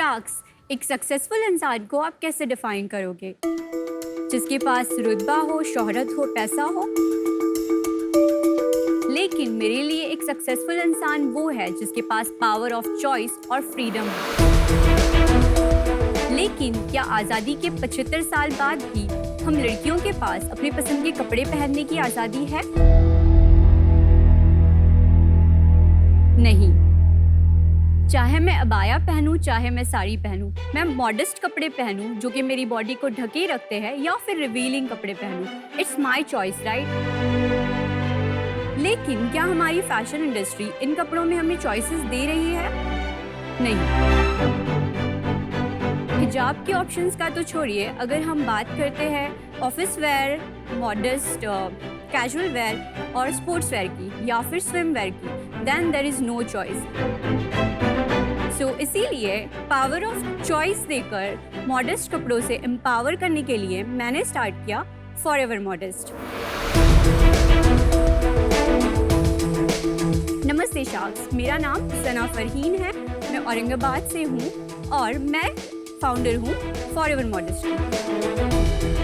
Sharks, एक successful इंसान को आप कैसे डिफाइन करोगे? जिसके पास रुतबा हो, शोहरत हो, पैसा हो। लेकिन मेरे लिए एक सक्सेसफुल इंसान वो है जिसके पास पावर ऑफ चॉइस और फ्रीडम हो। लेकिन क्या आज़ादी के 75 साल बाद भी हम लड़कियों के पास अपनी पसंद के कपड़े पहनने की आज़ादी है? नहीं। चाहे मैं अबाया पहनूं, चाहे मैं साड़ी पहनूं, मैं मॉडेस्ट कपड़े पहनूं जो कि मेरी बॉडी को ढके रखते हैं, या फिर रिवीलिंग कपड़े पहनूं, इट्स माय चॉइस, राइट? लेकिन क्या हमारी फैशन इंडस्ट्री इन कपड़ों में हमें चॉइसेस दे रही है? नहीं। हिजाब के ऑप्शंस का तो छोड़िए, अगर हम बात करते हैं office wear, modest, casual wear और स्पोर्ट्स वेयर की, या फिर स्विम वेयर की, then there is no choice. So इसीलिए पावर ऑफ चॉइस देकर मॉडेस्ट कपड़ों से एम्पावर करने के लिए मैंने स्टार्ट किया फॉरएवर मॉडेस्ट। नमस्ते शार्क्स, मेरा नाम सना फरहीन है, मैं औरंगाबाद से हूँ और मैं फाउंडर हूँ forever modest.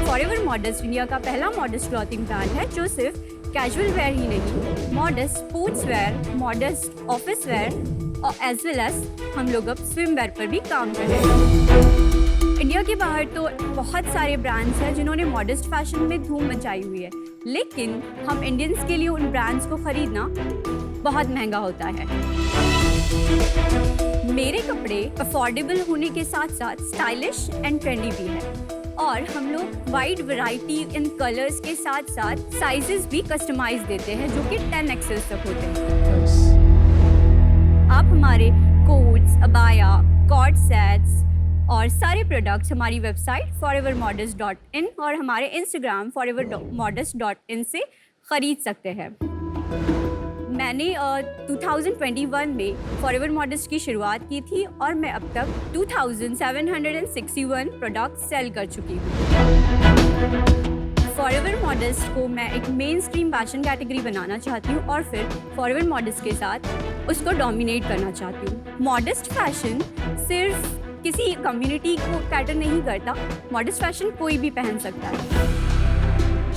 Forever modest India का पहला मॉडेस्ट क्लॉथिंग ब्रांड है जो सिर्फ कैजुअल वेयर ही नहीं, modest sports wear, modest office where और एज वेल एज हम लोग अब स्विम वेयर पर भी काम कर रहे हैं। इंडिया के बाहर तो बहुत सारे ब्रांड्स हैं जिन्होंने मॉडेस्ट फैशन में धूम मचाई हुई है, लेकिन हम इंडियंस के लिए उन ब्रांड्स को खरीदना बहुत महंगा होता है। मेरे कपड़े अफोर्डेबल होने के साथ साथ स्टाइलिश एंड ट्रेंडी भी है, और हम लोग वाइड वैरायटी इन कलर्स के साथ साथ साइजेस भी कस्टमाइज देते हैं जो कि 10XL तक होते हैं। आप हमारे कोट्स, अबाया, कॉर्ड सेट्स और सारे प्रोडक्ट्स हमारी वेबसाइट forevermodest.in और हमारे इंस्टाग्राम forevermodest.in से खरीद सकते हैं। मैंने 2021 में फॉरएवर मॉडेस्ट की शुरुआत की थी और मैं अब तक 2761 प्रोडक्ट सेल कर चुकी हूँ। फॉरएवर मॉडेस्ट को मैं एक मेन स्ट्रीम फैशन कैटेगरी बनाना चाहती हूँ और फिर फॉरएवर मॉडेस्ट के साथ उसको डोमिनेट करना चाहती हूँ। मॉडेस्ट फैशन सिर्फ किसी कम्युनिटी को कैटर नहीं करता, मॉडेस्ट फैशन कोई भी पहन सकता है।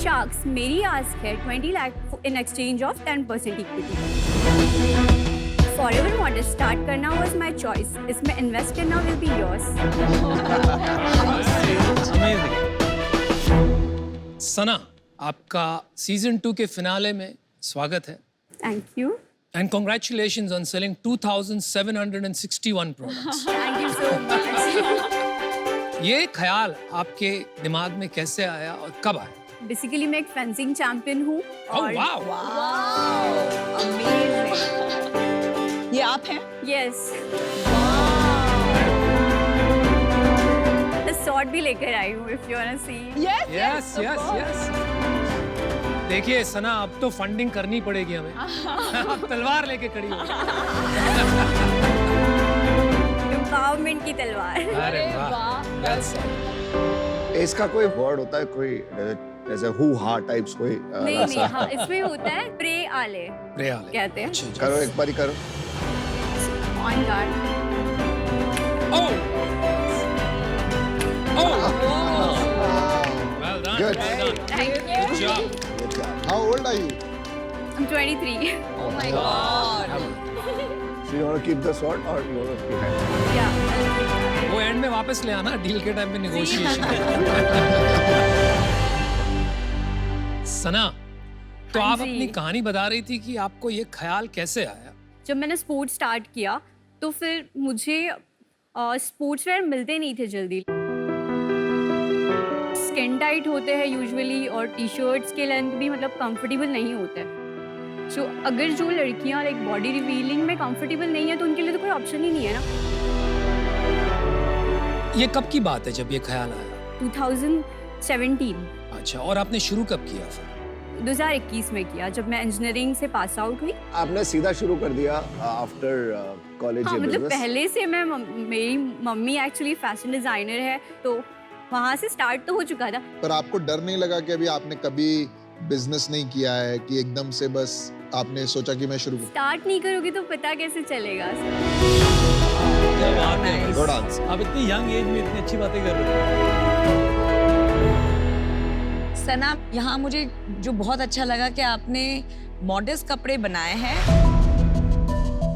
शार्क्स, मेरी आस्क है 20 lakh in exchange of 10% equity. Forever modest start करना वाज माय चॉइस, इसमें इन्वेस्ट करना विल बी योर्स। सना, आपका सीजन 2 के फिनाले में स्वागत है। Thank you and congratulations on selling 2761 products. Thank you so much. ये ख्याल आपके दिमाग में कैसे आया और कब आया? बेसिकली मैं एक फेंसिंग चैंपियन हूँ और अमेजिंग। ये आप हैं? यस, शॉट भी लेकर आई हूँ if you want to see. Yes yes yes. देखिए सना, अब तो फंडिंग करनी पड़ेगी हमें। अब तलवार लेके खड़ी हो। एम्पावरमेंट की तलवार। अरे वाह। इसका कोई वर्ड होता है, कोई जैसे हु हा टाइप्स कोई? नहीं, हाँ, इसमें होता है प्रे आले कहते हैं। करो, एक बारी करो। On guard. Well done. Good. Well done. Thank you. Good job. Good job. How old are you? I'm 23. Oh my God. So you want to keep the sword or you want to keep it? Yeah. वो and में वापस ले आना, deal के time पे negotiation. सना, तो हाँ आप जी। अपनी कहानी बता रही थी कि आपको ये ख्याल कैसे आया? जब मैंने स्पोर्ट्स स्टार्ट किया तो फिर मुझे स्पोर्ट्स वेयर मिलते नहीं थे जल्दी। स्किन टाइट होते हैं यूजुअली और टी शर्ट्स के लेंथ भी मतलब कंफर्टेबल नहीं होते। सो अगर जो लड़कियां लाइक बॉडी रिवीलिंग में कंफर्टेबल नहीं है तो उनके लिए तो कोई ऑप्शन ही नहीं है ना। ये कब की बात है जब ये ख्याल आया? 2017। अच्छा, और आपने शुरू कब किया फिर? 2021 में किया, जब मैं इंजीनियरिंग से पास आउट हुई। आपने सीधा शुरू कर दिया आफ्टर कॉलेज? हाँ, मतलब पहले से मैं मेरी मम्मी एक्चुअली फैशन डिजाइनर है तो वहाँ से स्टार्ट तो हो चुका था। पर आपको डर नहीं लगा कि अभी आपने कभी बिजनेस नहीं किया है कि एकदम से बस आपने सोचा कि मैं शुरू स्टार्ट नहीं करोगे तो पता कैसे चलेगा? क्या बात है। Nice. Good answer. आप इतनी यंग एज में इतनी अच्छी बातें कर रहे हो। सना, यहाँ मुझे जो बहुत अच्छा लगा कि आपने मॉडेस्ट कपड़े बनाए हैं,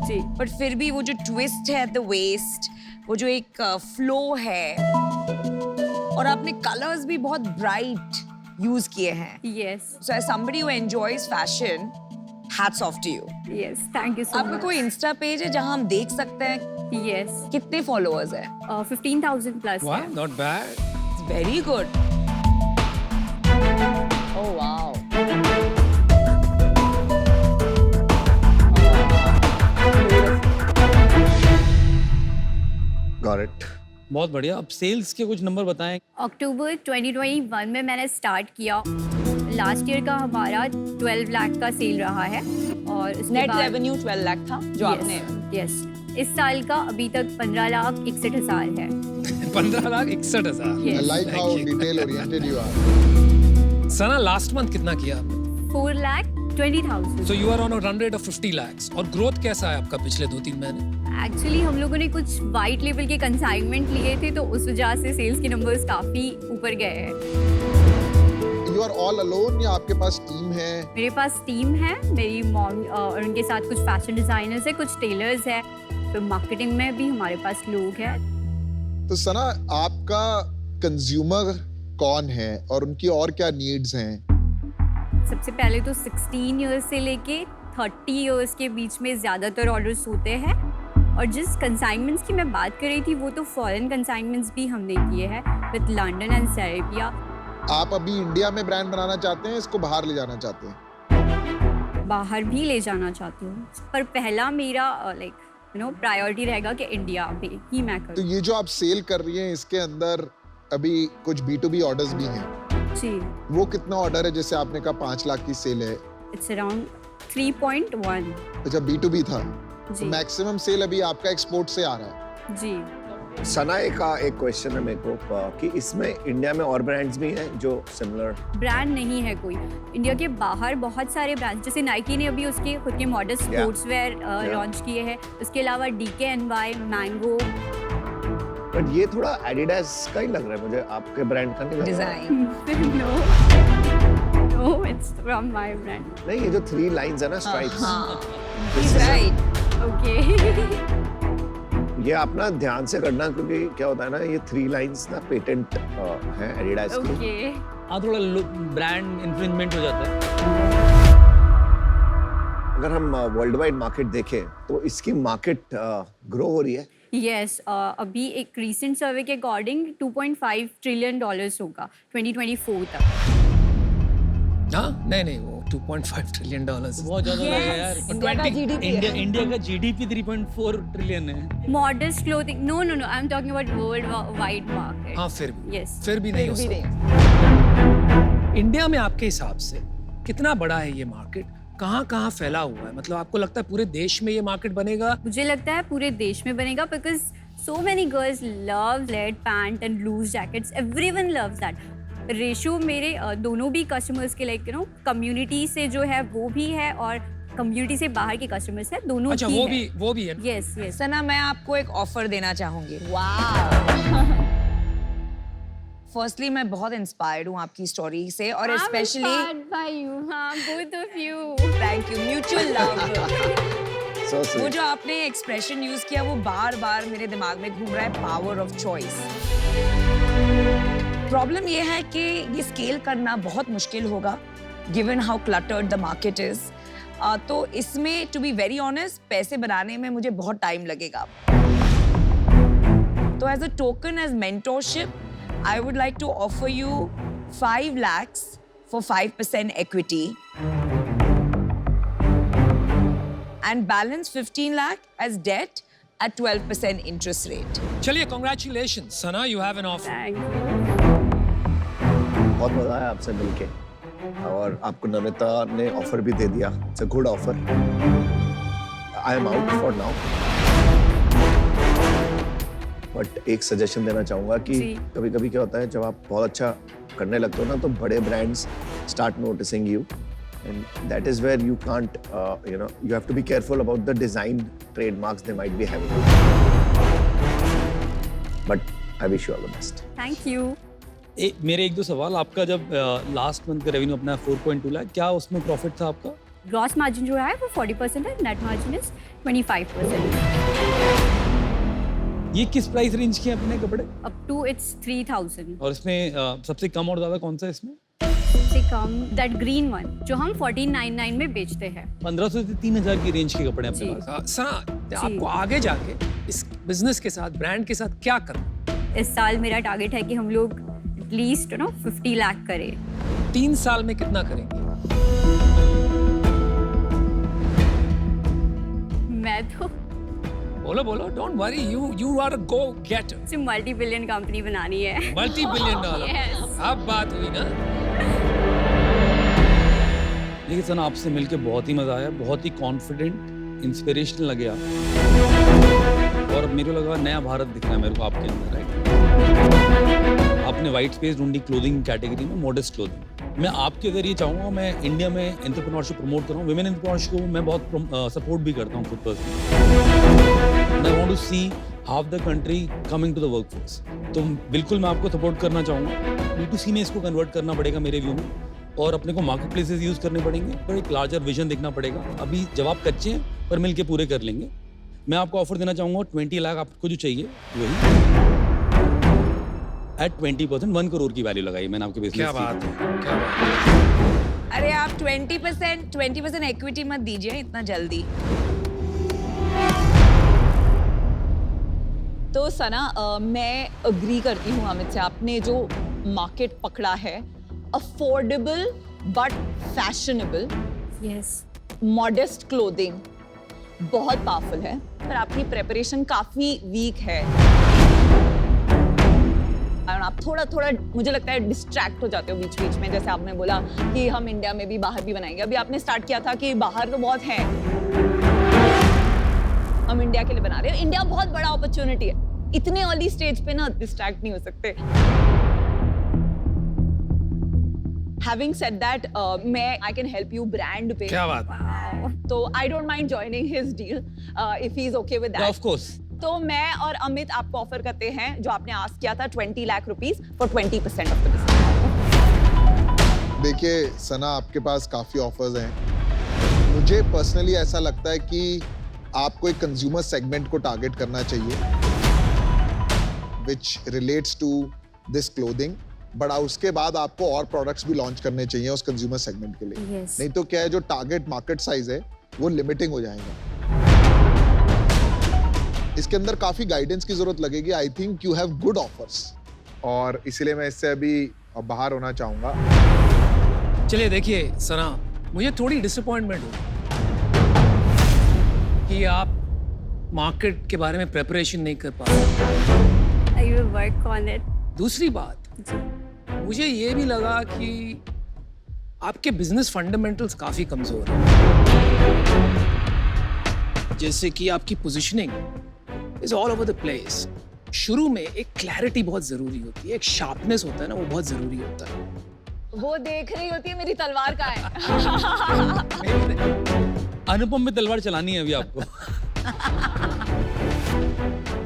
जी बट फिर भी वो जो ट्विस्ट है द वेस्ट, वो जो एक फ्लो है, और आपने कलर्स भी बहुत ब्राइट यूज किए हैं. Yes So as somebody who enjoys fashion, hats off to you. Yes thank you so आपका कोई मच. इंस्टा पेज है जहां हम देख सकते हैं यस कितने फॉलोअर्स हैं? 15,000 प्लस. वाह, not bad. Very good. Oh wow. Got it. बहुत बढ़िया। अब सेल्स के कुछ नंबर बताएं। अक्टूबर 2021 में मैंने स्टार्ट किया. लास्ट ईयर का हमारा 12 लाख का सेल रहा है और उसके नेट बाद रेवेन्यू 12 लाख था जो आपने. यस इस साल का अभी तक 15,61,000 है. 15,61,000. I Yes. like how detail oriented you are. Sana last month कितना किया आपने? 4,20,000. So you are on a run rate of 50 lakhs. और ग्रोथ कैसा है आपका पिछले 2-3 महीने? एक्चुअली हम लोगों ने कुछ वाइट लेवल के कंसाइनमेंट लिए थे तो उस वजह से सेल्स के नंबर्स काफी ऊपर गए हैं. You are all alone या आपके पास टीम है? मेरे पास टीम है, मेरी मॉम और उनके साथ कुछ फैशन डिजाइनर्स है, कुछ टेलर्स है, तो मार्केटिंग में भी हमारे पास लोग हैं. तो सना, आपका कंज्यूमर कौन है और उनकी और क्या नीड्स हैं? सबसे पहले तो 16 इयर्स से लेके 30 इयर्स के बीच में ज़्यादातर ऑर्डर्स होते हैं और जिस कंसाइनमेंट्स की मैं बात कर रही थी वो तो फॉरेन कंसाइनमेंट्स भी हमने किए हैं विद लंदन एंड सेरेबिया. आप अभी इंडिया में ब्रांड बनाना चाहते हैं, इसको बाहर ले जाना चाहते हैं? बाहर भी ले जाना चाहती हूँ पर पहला मेरा प्रायोरिटी रहेगा कि इंडिया में ही मैं तो करूँ. ये जो आप सेल कर रही हैं इसके अंदर अभी कुछ B2B ऑर्डर्स भी हैं. जी वो कितना ऑर्डर है? जैसे आपने कहा 5 लाख की सेल है. It's around 3.1. अच्छा, B2B था. जी मैक्सिमम सेल अभी आपका एक्सपोर्ट से आ रहा है. जी सना का एक क्वेश्चन है मेरे को कि इसमें इंडिया में और ब्रांड्स भी हैं जो सिमिलर? ब्रांड नहीं है कोई. इंडिया के बाहर बहुत सारे ब्रांड, जैसे नाइकी ने अभी उसके खुद के मॉडल स्पोर्ट्सवेयर लॉन्च किए हैं. उसके अलावा DKNY, मैंगो. बट ये थोड़ा एडिडास का ही लग रहा है मुझे, आपके ब्रांड का नहीं लग रहा. Design. No, it's from my brand. नहीं, ये जो 3 लाइंस है ना, स्ट्राइप्स, हाँ, he's right. Okay. ये आप ना ध्यान से करना क्योंकि क्या होता है ना, ये 3 लाइंस ना पेटेंट है एडिडास की. Okay. हाँ, थोड़ा ब्रांड इन्फ्रिंजमेंट हो जाता है। अगर हम वर्ल्ड वाइड मार्केट देखें तो इसकी मार्केट ग्रो हो रही है. Yes, अभी एक recent सर्वे के अकॉर्डिंग $2.5 ट्रिलियन होगा 2024 तक. हाँ नहीं वो 2.5 ट्रिलियन डॉलर्स. बहुत ज्यादा लग रहा है यार। इंडिया का GDP है. इंडिया का GDP 3.4 ट्रिलियन है। Modest clothing. No, I'm talking about worldwide market. हाँ फिर भी. Yes. फिर भी नहीं हो भी सकता. इंडिया में आपके हिसाब से कितना बड़ा है ये मार्केट? कहाँ फैला हुआ है? मतलब आपको लगता है पूरे देश में ये मार्केट बनेगा? मुझे लगता है पूरे देश में बनेगा because so many girls love red pant and loose jackets. Everyone loves that. Ratio मेरे दोनों भी कस्टमर्स के लाइक कम्युनिटी से जो है वो भी है और कम्युनिटी से बाहर के कस्टमर्स है, दोनों अच्छा की वो भी है. Yes yes. सना, मैं आपको एक ऑफर देना चाहूंगी. फर्स्टली मैं बहुत इंस्पायर्ड हूँ आपकी स्टोरी से और स्पेशली बाय यू. हाँ, both of you. Thank you. Mutual love. So वो sweet. जो आपने एक्सप्रेशन यूज किया वो बार बार मेरे दिमाग में घूम रहा है, पावर ऑफ चॉइस. प्रॉब्लम ये है कि ये स्केल करना बहुत मुश्किल होगा given how cluttered the market is. तो इसमें टू बी वेरी ऑनेस्ट पैसे बनाने में मुझे बहुत टाइम लगेगा. तो as a token, as mentorship, I would like to offer you 5 lakhs for 5% equity and balance 15 lakh as debt at 12% interest rate. चलिए, congratulations, Sana, you have an offer. Thank you. बहुत मजा आया आपसे मिलके और आपको नमिता ने ऑफर भी दे दिया. It's a good offer. I am out for now. But एक सजेशन देना चाहूंगा कि कभी कभी क्या होता है जब आप बहुत अच्छा करने लगते हो ना तो बड़े brands start noticing you and that is where you can't you have to be careful about the design trademarks they might be having. But I wish you all the best. Thank you. मेरे एक दो सवाल, आपका जब last month का revenue अपना 4.2 लाख, क्या उसमें प्रॉफिट था आपका? ग्रॉस मार्जिन जो है वो 40% है, नेट मार्जिन इज 25%। ये किस प्राइस रेंज के हैं अपने कपड़े? Up to it's 3000। और इसमें सबसे कम और ज्यादा कौन सा है इसमें? सबसे कम दैट ग्रीन वन जो हम 1499 में बेचते हैं। 1500 से 3000 की रेंज के कपड़े अपने जी। पास। सना, आपको आगे जाके इस बिजनेस के साथ, ब्रांड के साथ क्या करना? इस साल मेरा टारगेट है कि हम लोग एटलीस्ट 50 लाख करें। 3 साल में कितना करेंगे? मैं तो बोलो बोलो, don't worry, you are a go getter. Multi billion company बनानी है। $multi billion। Yes. अब बात हुई ना। लेकिन सना, आपसे मिलके बहुत ही मजा आया, बहुत ही कॉन्फिडेंट, इंस्पिरेशनल लगे आप। और मेरे को लगा नया भारत दिख रहा है मेरे को आपके अंदर, राइट? आपने वाइट स्पेस ढूंढी क्लोथिंग कैटेगरी में, मॉडेस्ट क्लोथिंग। मैं आपके जरिए चाहूँगा, मैं इंडिया में एंटरप्रेन्योरशिप प्रमोट कर रहा हूँ, वुमेन एंटरप्रेन्योरशिप को मैं बहुत सपोर्ट भी करता हूँ खुद personally. I want to see half the country coming to the workforce. तो बिल्कुल मैं आपको सपोर्ट करना चाहूँगा। B2C में इसको कन्वर्ट करना पड़ेगा मेरे व्यू में, और अपने को मार्केट प्लेसेस यूज करने पड़ेंगे, और एक लार्जर विजन देखना पड़ेगा। अभी जवाब कच्चे हैं पर मिलके पूरे कर लेंगे। मैं आपको ऑफर देना चाहूँगा 20 लाख आपको जो चाहिए वही एट 20%, 1 करोड़ की वैल्यू लगाई मैंने आपके बिजनेस क्या बात है, क्या बात है। अरे आप 20% इक्विटी मत दीजिए इतना जल्दी। तो सना, मैं अग्री करती हूँ अमित से, आपने जो मार्केट पकड़ा है, affordable but fashionable yes. Modest clothing बहुत पावरफुल है, पर आपकी प्रेपरेशन काफी वीक है और आप थोड़ा थोड़ा मुझे लगता है डिस्ट्रैक्ट हो जाते हो बीच बीच में। जैसे आपने बोला कि हम इंडिया में भी, बाहर भी बनाएंगे। अभी आपने स्टार्ट किया था कि बाहर तो बहुत है, हम इंडिया के लिए बना रहे हैं। इंडिया बहुत बड़ा अपॉर्चुनिटी है, इतने अर्ली स्टेज पे ना डिस्ट्रैक्ट नहीं हो सकते। Having said that, मैं I can help you brand पे। क्या बात है। तो I don't mind joining his deal if he is okay with that. Of course. तो मैं और अमित आपको ऑफर करते हैं जो आपने आस्क किया था 20 lakh rupees for 20% of the business. देखिए सना, आपके पास काफी ऑफर्स हैं। मुझे पर्सनली ऐसा लगता है कि आपको एक कंज्यूमर सेगमेंट को टारगेट करना चाहिए which relates to this clothing, but उसके बाद आपको और प्रोडक्ट्स भी लॉन्च करने चाहिए उस कंज्यूमर सेगमेंट के लिए। Yes. नहीं तो क्या है, जो टारगेट मार्केट साइज है वो लिमिटिंग हो जाएगा। इसके अंदर काफी गाइडेंस की जरूरत लगेगी। I think you have good offers, और इसीलिए मैं इससे अभी बाहर होना चाहूंगा। चलिए देखिए सना, मुझे थोड़ी डिसअपॉइंटमेंट हुई कि आप मार्केट के बारे में प्रिपरेशन नहीं कर पा रहे। I will work on it. दूसरी बात, मुझे ये भी लगा कि आपके बिजनेस फंडामेंटल्स काफी कमजोर हैं। जैसे कि आपकी positioning is all over the place. शुरू में एक क्लैरिटी बहुत जरूरी होती है, एक शार्पनेस होता है ना, वो बहुत जरूरी होता है। वो देख रही होती है मेरी तलवार का है। अनुपम में तलवार चलानी है अभी आपको।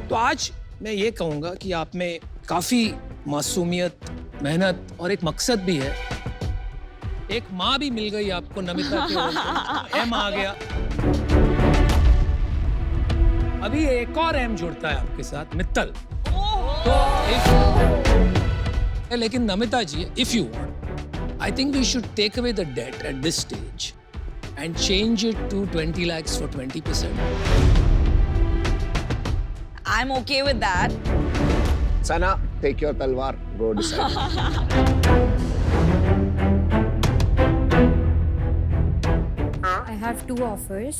तो आज मैं ये कहूंगा कि आप में काफी मासूमियत, मेहनत और एक मकसद भी है। एक माँ भी मिल गई आपको, नमिता के एम आ गया। अभी एक और एम जुड़ता है आपके साथ, मित्तल। तो लेकिन Namita ji, if you want, I think we should take away the date at this stage and change it to 20 lakhs for 20%. I'm okay with that. Sana, take your talwar, go decide. I have 2 offers,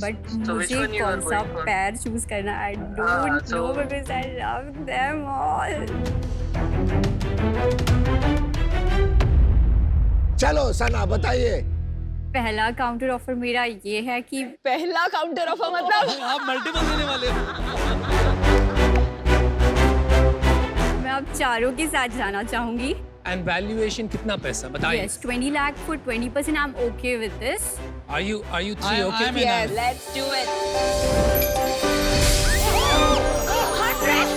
but मुझे कौन सा पैर choose करना I don't know because I love them all. चलो सना, बताइए। पहला counter offer मेरा ये है कि पहला काउंटर ऑफर मतलब आप मल्टीपल देने वाले हो। मैं आप चारों के साथ जाना चाहूंगी। एंड वैल्यूएशन कितना पैसा बताइए? Yes, 20 lakh for 20%. I'm okay with this. Are you three okay? I'm in. Yes, let's do it. 100,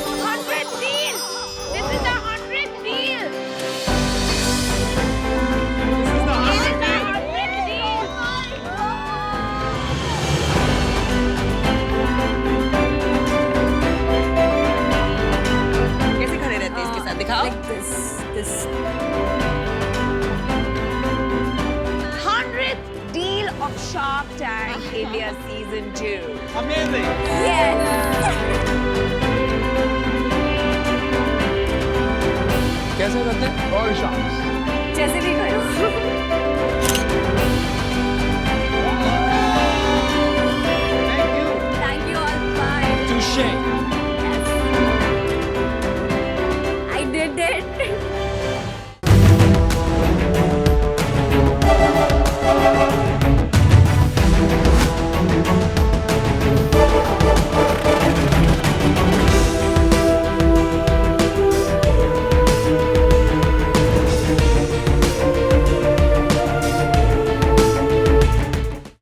कैसे करते हैं? और शाम्स जैसे भी करो